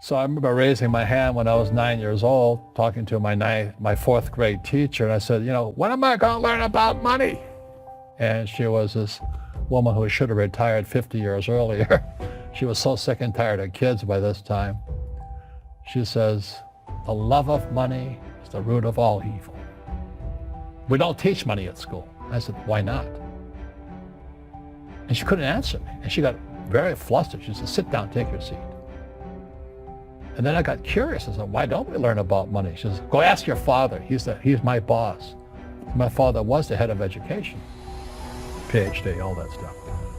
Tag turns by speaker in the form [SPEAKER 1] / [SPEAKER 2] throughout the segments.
[SPEAKER 1] So I remember raising my hand when I was 9 years old, talking to my fourth grade teacher, and I said, when am I going to learn about money? And she was this woman who should have retired 50 years earlier. She was so sick and tired of kids by this time. She says, the love of money is the root of all evil. We don't teach money at school. I said, why not? And she couldn't answer me. And she got very flustered. She said, sit down, take your seat. And then I got curious. I said, why don't we learn about money? She says, go ask your father. He's my boss. My father was the head of education, PhD, all that stuff.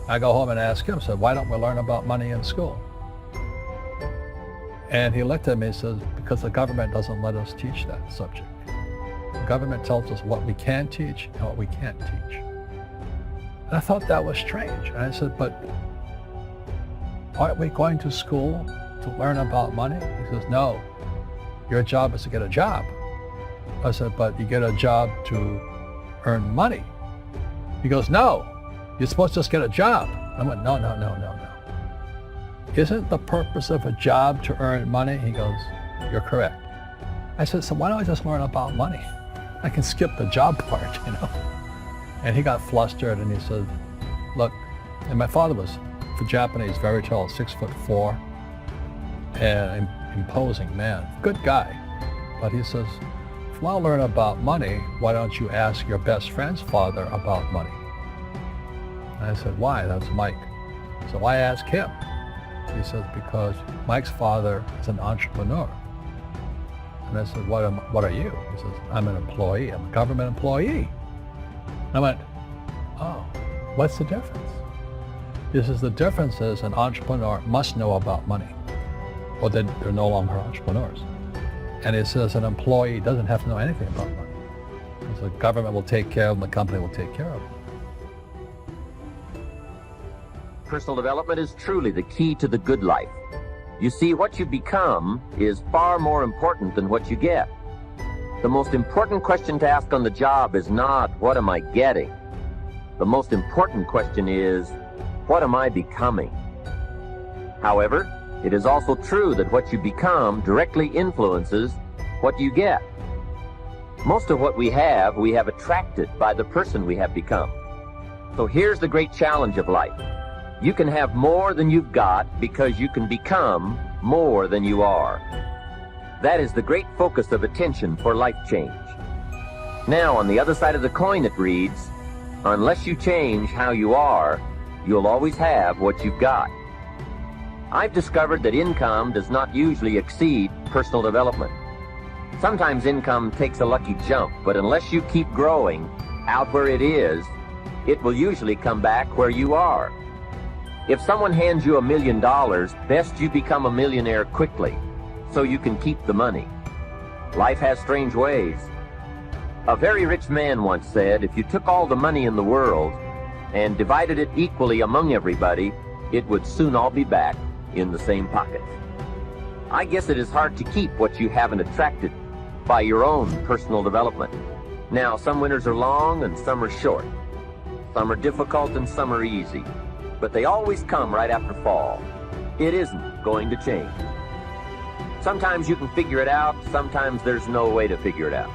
[SPEAKER 1] I go home and ask him, said, why don't we learn about money in school? And he looked at me and says, because the government doesn't let us teach that subject. The government tells us what we can teach and what we can't teach. And I thought that was strange. And I said, but aren't we going to school to learn about money? He says, no, your job is to get a job. I said, but you get a job to earn money. He goes, no, you're supposed to just get a job. I went, no. Isn't the purpose of a job to earn money? He goes, you're correct. I said, so why don't I just learn about money? I can skip the job part, And he got flustered and he said, look, and my father was, for Japanese, very tall, 6'4", and imposing man, good guy. But he says, if you want to learn about money, why don't you ask your best friend's father about money? And I said, why? That's Mike. So why ask him? He says, because Mike's father is an entrepreneur. And I said, what are you? He says, I'm an employee. I'm a government employee. And I went, oh, what's the difference? He says, the difference is an entrepreneur must know about money, or they're no longer entrepreneurs. And he says an employee doesn't have to know anything about money. Because the government will take care of them, the company will take care of them.
[SPEAKER 2] Personal development is truly the key to the good life. You see, what you become is far more important than what you get. The most important question to ask on the job is not, what am I getting? The most important question is, what am I becoming? However, it is also true that what you become directly influences what you get. Most of what we have attracted by the person we have become. So here's the great challenge of life. You can have more than you've got because you can become more than you are. That is the great focus of attention for life change. Now, on the other side of the coin it reads, unless you change how you are, you'll always have what you've got. I've discovered that income does not usually exceed personal development. Sometimes income takes a lucky jump, but unless you keep growing out where it is, it will usually come back where you are. If someone hands you $1 million, best you become a millionaire quickly so you can keep the money. Life has strange ways. A very rich man once said, if you took all the money in the world and divided it equally among everybody, it would soon all be back in the same pocket. I guess it is hard to keep what you haven't attracted by your own personal development. Now, some winters are long and some are short. Some are difficult and some are easy. But they always come right after fall. It isn't going to change. Sometimes you can figure it out, sometimes there's no way to figure it out.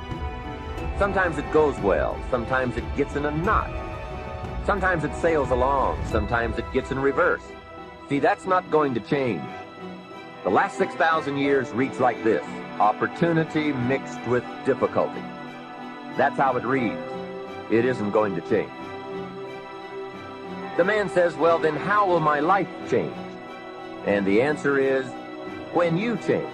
[SPEAKER 2] Sometimes it goes well, sometimes it gets in a knot. Sometimes it sails along, sometimes it gets in reverse. See, that's not going to change. The last 6,000 years reads like this: opportunity mixed with difficulty. That's how it reads. It isn't going to change. The man says, well, then how will my life change? And the answer is, when you change.